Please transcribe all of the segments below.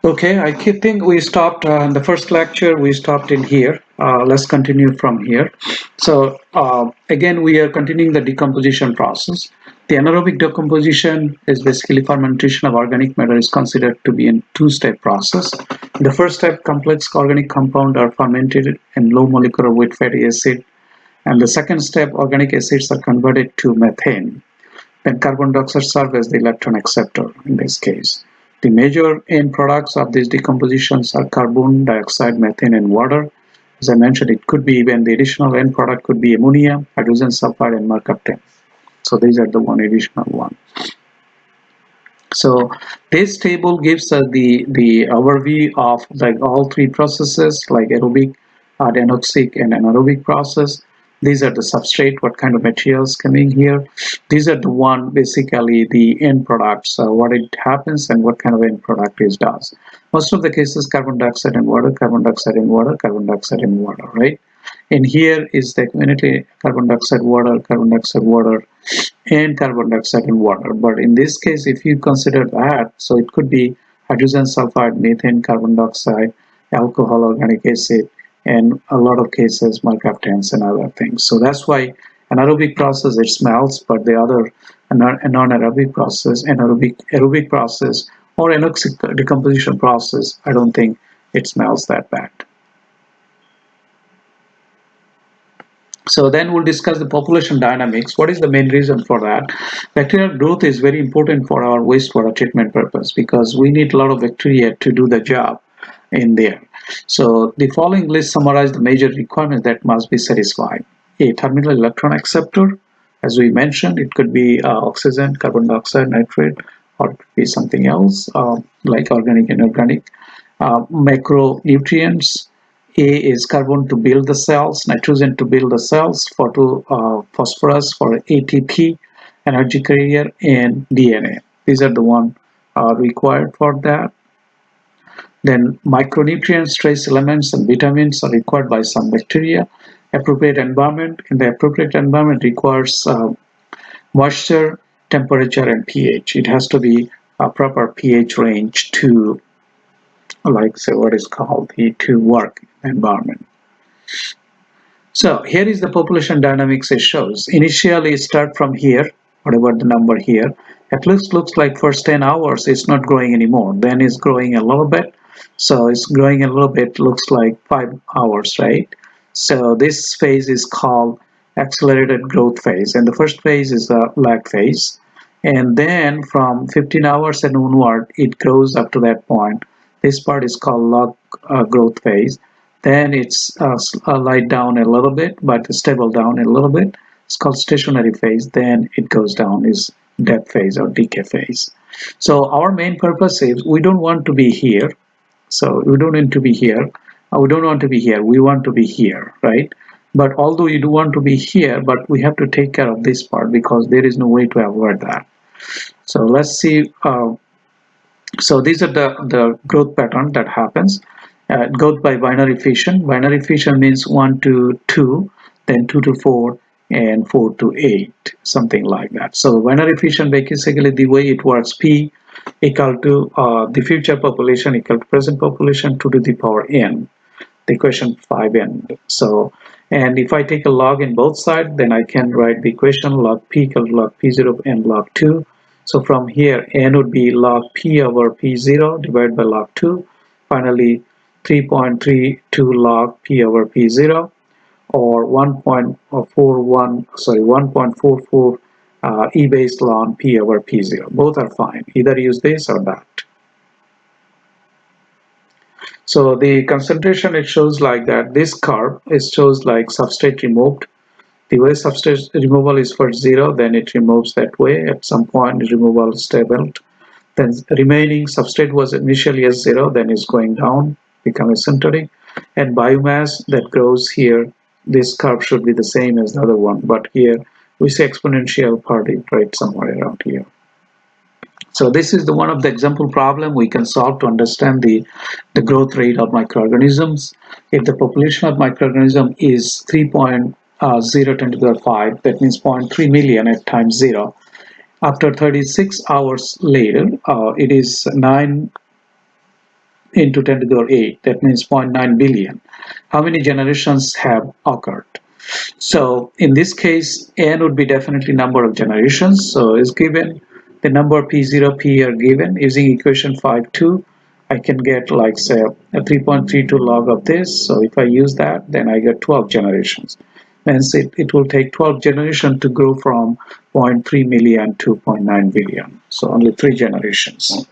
Okay, think we stopped in the first lecture. We stopped in here. Let's continue from here. So again, we are continuing the decomposition process. The anaerobic decomposition is basically fermentation of organic matter is considered to be a two-step process. In the first step, complex organic compounds are fermented in low molecular weight fatty acid, and the second step, organic acids are converted to methane. Then carbon dioxide serves as the electron acceptor in this case. The major end products of these decompositions are carbon dioxide, methane, and water. As I mentioned, it could be even the additional end product could be ammonia, hydrogen sulfide, and mercaptan. So these are the one additional one. So this table gives the overview of like all three processes like aerobic, anoxic, and anaerobic process. These are the substrate, what kind of materials coming here. These are the one basically the end products, what it happens and what kind of end product it does. Most of the cases carbon dioxide and water, carbon dioxide and water, carbon dioxide and water, right? And here is the community carbon dioxide, water, and carbon dioxide and water. But in this case, if you consider that, so it could be hydrogen sulfide, methane, carbon dioxide, alcohol, organic acid, and a lot of cases mercaptans and other things. So that's why anaerobic process it smells, but the other non-aerobic process, aerobic process, or anoxic decomposition process, I don't think it smells that bad. So then we'll discuss the population dynamics. What is the main reason for that? Bacterial growth is very important for our wastewater treatment purpose because we need a lot of bacteria to do the job in there. So the following list summarizes the major requirements that must be satisfied. A terminal electron acceptor, as we mentioned, it could be oxygen, carbon dioxide, nitrate, or it could be something else like organic and inorganic. Macronutrients. A is carbon to build the cells, nitrogen to build the cells, phosphorus for ATP, energy carrier, and DNA. These are the one required for that. Then micronutrients, trace elements, and vitamins are required by some bacteria. Appropriate environment. In the appropriate environment requires moisture, temperature, and pH. It has to be a proper pH range to like say what is called the to work environment. So here is the population dynamics it shows. Initially start from here, whatever the number here. It looks like first 10 hours it's not growing anymore. Then it's growing a little bit. So it's growing a little bit, looks like 5 hours, right? So this phase is called accelerated growth phase. And the first phase is the lag phase. And then from 15 hours and onward, it grows up to that point. This part is called log growth phase. Then it's lied down a little bit, but stable down a little bit. It's called stationary phase. Then it goes down is death phase or decay phase. So our main purpose is we don't want to be here. So we don't want to be here. We don't want to be here. We want to be here, right? But although you do want to be here, but we have to take care of this part because there is no way to avoid that. So let's see. So these are the growth pattern that happens. Growth by binary fission. Binary fission means 1 to 2, then 2 to 4, and 4 to 8, something like that. So binary fission, basically the way it works, P equal to the future population equal to present population 2 to the power n, the equation 5n. So, and if I take a log in both sides, then I can write the equation log P equal to log P0 and log 2. So from here, n would be log P over P0 divided by log 2. Finally, 3.32 log P over P0 or 1.44 E based log P over P0. Both are fine. Either use this or that. So the concentration it shows like that. This curve it shows like substrate removed. The way substrate removal is for 0, then it removes that way. At some point, the removal is stable. Then remaining substrate was initially as 0, then is going down, become asymptotic. And biomass that grows here, this curve should be the same as the other one, but here we see exponential part right somewhere around here. So this is the one of the example problem we can solve to understand the growth rate of microorganisms. If the population of microorganism is 3.0 10 to the 5, that means 0.3 million at times 0. After 36 hours later, it is 9 into 10 to the power 8, that means 0.9 billion. How many generations have occurred? So in this case, n would be definitely number of generations. So is given the number p0, p are given using equation 5.2. I can get like say a 3.32 log of this. So if I use that, then I get 12 generations. Hence it will take 12 generations to grow from 0.3 million to 0.9 billion. So only 3 generations.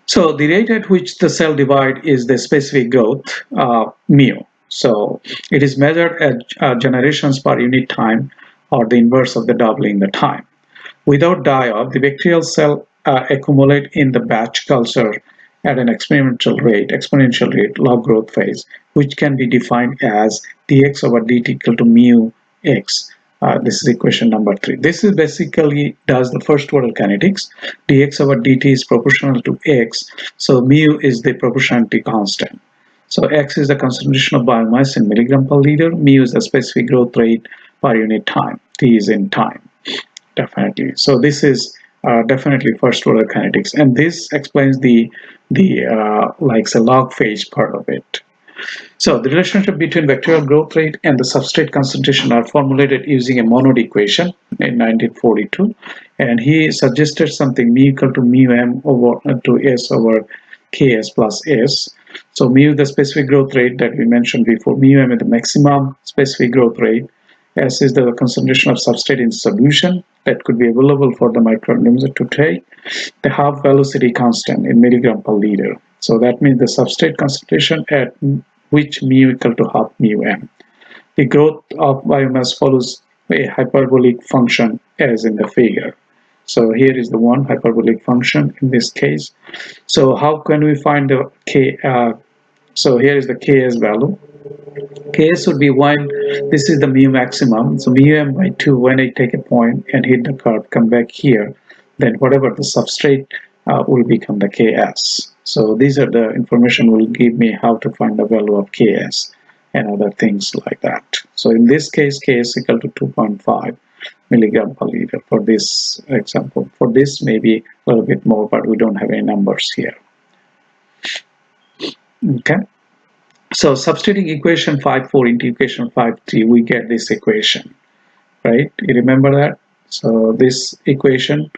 So the rate at which the cell divide is the specific growth, mu. So it is measured at generations per unit time, or the inverse of the doubling the time. Without die-off, the bacterial cell accumulate in the batch culture at an exponential rate, log growth phase, which can be defined as dx over dt equal to mu x. This is equation number 3. This is basically does the first order kinetics. Dx over dt is proportional to x, so mu is the proportionality constant. So x is the concentration of biomass in milligram per liter, mu is the specific growth rate per unit time, t is in time. Definitely. So this is definitely first order kinetics, and this explains the like say log phase part of it. So the relationship between bacterial growth rate and the substrate concentration are formulated using a Monod equation in 1942, and he suggested something mu equal to mu m over to s over ks plus s. So mu the specific growth rate that we mentioned before, mu m is the maximum specific growth rate, S is the concentration of substrate in solution that could be available for the microorganism to take, the half velocity constant in milligram per liter. So that means the substrate concentration at which mu equal to half mu m. The growth of biomass follows a hyperbolic function as in the figure. So here is the one hyperbolic function in this case. So how can we find the k? So here is the ks value. Ks would be when this is the mu maximum. So mu m by 2, when I take a point and hit the curve, come back here, then whatever the substrate will become the ks. So these are the information will give me how to find the value of ks and other things like that. So in this case, ks equal to 2.5 milligram per liter for this example. For this maybe a little bit more, but we don't have any numbers here. Okay. So substituting equation 5.4 into equation 5.3, we get this equation, right? You remember that? So this equation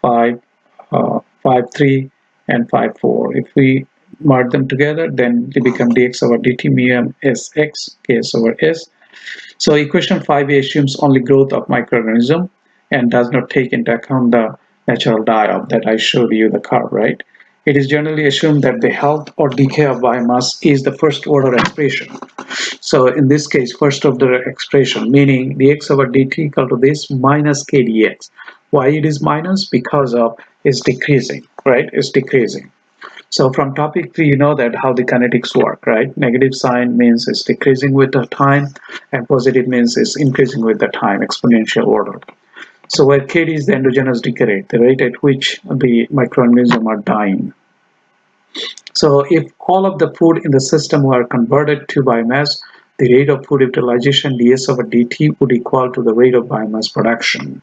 5.3 and 5.4, if we merge them together, then they become dx over dt mu m s x ks over s. So equation 5a assumes only growth of microorganism and does not take into account the natural die-off that I showed you the curve, right? It is generally assumed that the health or decay of biomass is the first order expression. So in this case, first order expression, meaning dx over dt equal to this minus k dx. Why it is minus? Because of it's decreasing, right? It's decreasing. So from topic 3, you know that how the kinetics work, right? Negative sign means it's decreasing with the time, and positive means it's increasing with the time, exponential order. So where kd is the endogenous decay rate, the rate at which the microorganisms are dying. So if all of the food in the system were converted to biomass, the rate of food utilization ds over dt would equal to the rate of biomass production.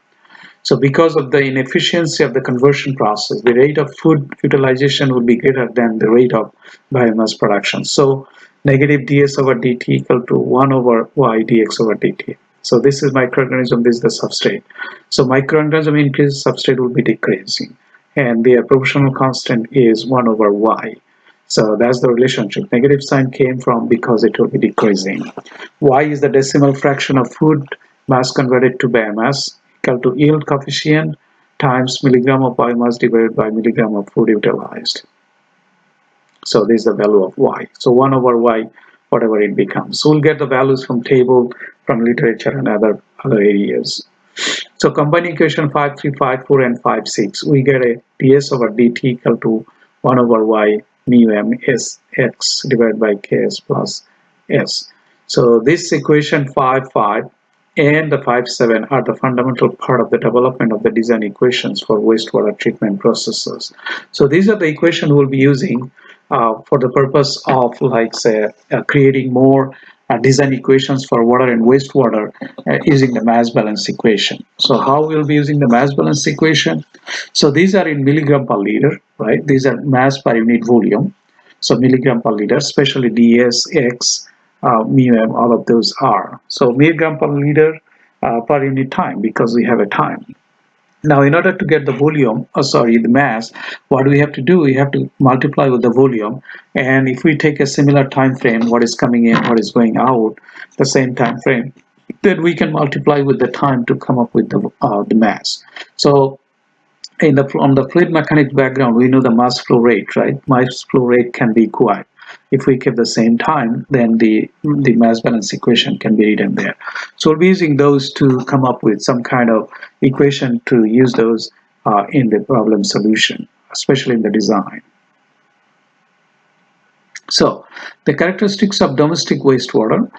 So because of the inefficiency of the conversion process, the rate of food utilization would be greater than the rate of biomass production. So negative ds over dt equal to 1 over y dx over dt. So this is microorganism, this is the substrate. So microorganism increase, substrate will be decreasing. And their proportional constant is 1 over y. So that's the relationship. Negative sign came from because it will be decreasing. Y is the decimal fraction of food mass converted to biomass equal to yield coefficient times milligram of biomass divided by milligram of food utilized. So this is the value of y. So 1 over y, whatever it becomes. So we'll get the values from table, from literature and other areas. So combine equation 5.3, 5.4 and 5.6. We get a ds over dt equal to 1 over y mu m s x divided by ks plus s. So this equation 5.5 and the 5.7 are the fundamental part of the development of the design equations for wastewater treatment processes. So these are the equations we'll be using for the purpose of, like say, creating more design equations for water and wastewater using the mass balance equation. So how we'll be using the mass balance equation? So these are in milligram per liter, right? These are mass per unit volume. So milligram per liter, especially ds, x, mu m, all of those are. So milligram per liter per unit time, because we have a time. Now, in order to get the volume, the mass, what do we have to do? We have to multiply with the volume. And if we take a similar time frame, what is coming in, what is going out, the same time frame, then we can multiply with the time to come up with the mass. So from the fluid mechanics background, we know the mass flow rate, right? Mass flow rate can be equal. If we keep the same time, then the mass balance equation can be written there. So we'll be using those to come up with some kind of equation to use those in the problem solution, especially in the design. So the characteristics of domestic wastewater,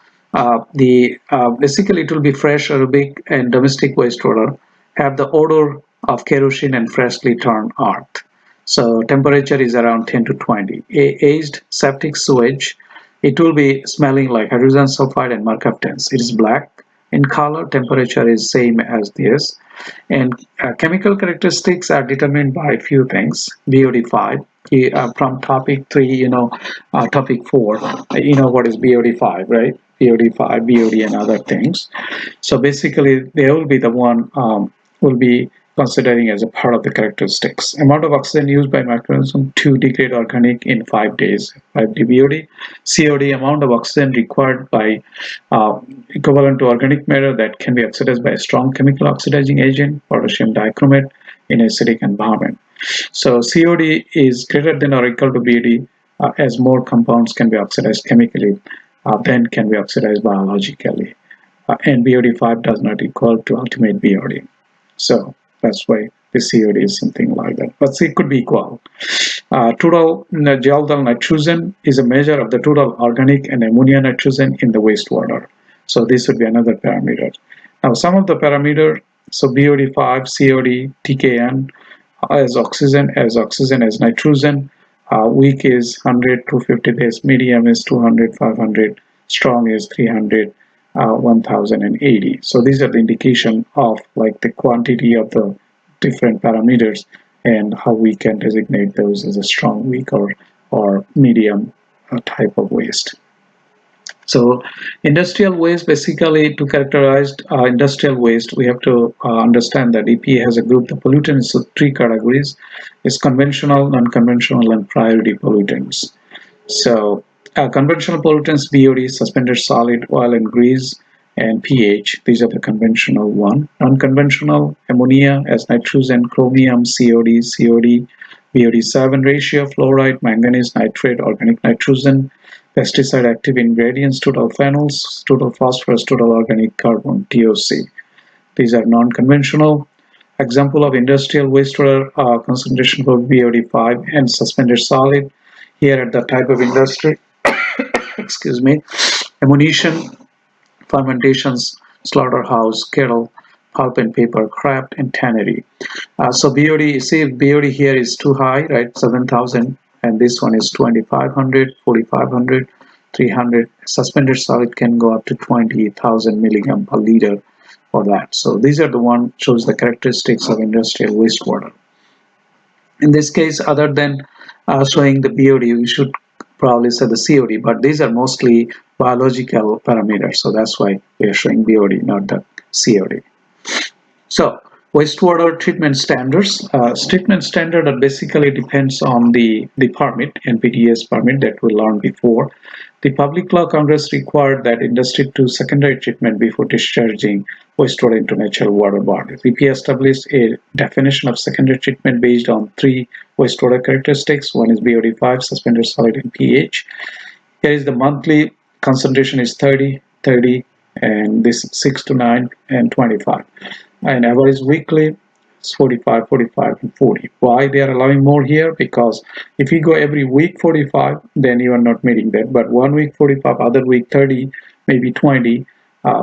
basically it will be fresh, aerobic, and domestic wastewater have the odor of kerosene and freshly turned earth. So temperature is around 10 to 20. Aged septic sewage, it will be smelling like hydrogen sulfide and mercaptans. It is black in color. Temperature is same as this. And chemical characteristics are determined by a few things. BOD5, from topic 3, topic 4, what is BOD5, right? BOD5, BOD, and other things. So basically, they will be the one will be considering as a part of the characteristics. Amount of oxygen used by microorganism to degrade organic in 5 days, 5 BOD. COD, amount of oxygen required by equivalent to organic matter that can be oxidized by a strong chemical oxidizing agent, potassium dichromate, in acidic environment. So COD is greater than or equal to BOD as more compounds can be oxidized chemically than can be oxidized biologically. And BOD5 does not equal to ultimate BOD. So that's why the COD is something like that. But it could be equal. Total gel nitrogen is a measure of the total organic and ammonia nitrogen in the wastewater. So this would be another parameter. Now some of the parameters, so BOD5, COD, TKN as oxygen as nitrogen. Weak is 100, 250 days, medium is 200, 500, strong is 300, 1080. So these are the indication of like the quantity of the different parameters and how we can designate those as a strong, weak, or medium type of waste. So industrial waste, basically to characterize industrial waste, we have to understand that EPA has a group the pollutants of 3 categories. It's conventional, non-conventional, and priority pollutants. So conventional pollutants, BOD, suspended solid, oil and grease, and pH. These are the conventional one. Non-conventional, ammonia as nitrogen, chromium, COD, BOD7 ratio, fluoride, manganese, nitrate, organic nitrogen, pesticide active ingredients, total phenols, total phosphorus, total organic carbon, TOC. These are non-conventional. Example of industrial wastewater concentration for BOD5 and suspended solid. Here at the type of industry, excuse me, ammunition, fermentations, slaughterhouse, kettle, pulp and paper, craft, and tannery. So BOD, you see BOD here is too high, right? 7,000, and this one is 2,500, 4,500, 300. Suspended solid can go up to 20,000 milligram per liter for that. So these are the one shows the characteristics of industrial wastewater. In this case, other than showing the BOD, we should probably say the COD, but these are mostly biological parameters, so that's why we are showing BOD, not the COD. So wastewater treatment standards. Treatment standard basically depends on the permit, NPTES permit that we learned before. The Public Law Congress required that industry do secondary treatment before discharging wastewater into natural water bodies. EPA established a definition of secondary treatment based on 3 wastewater characteristics. One is BOD5, suspended solid, and pH. Here is the monthly concentration is 30, 30, and this 6 to 9 and 25. And average weekly is 45, 45, and 40. Why they are allowing more here? Because if you go every week 45, then you are not meeting that. But 1 week 45, other week 30, maybe 20,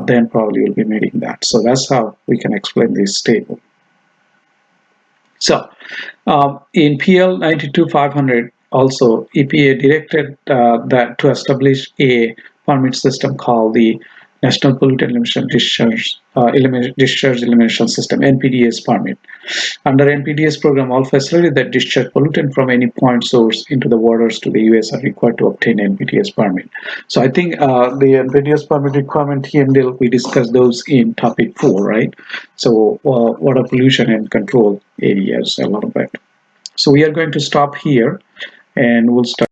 then probably you'll be meeting that. So that's how we can explain this table. So in PL 92-500, also EPA directed that to establish a permit system called the National Pollutant Discharge Elimination System, (NPDES) permit. Under NPDES program, all facilities that discharge pollutant from any point source into the waters to the US are required to obtain NPDES permit. So I think the NPDES permit requirement here, and we discussed those in topic 4, right? So water pollution and control areas, a lot of it. So we are going to stop here, and we'll start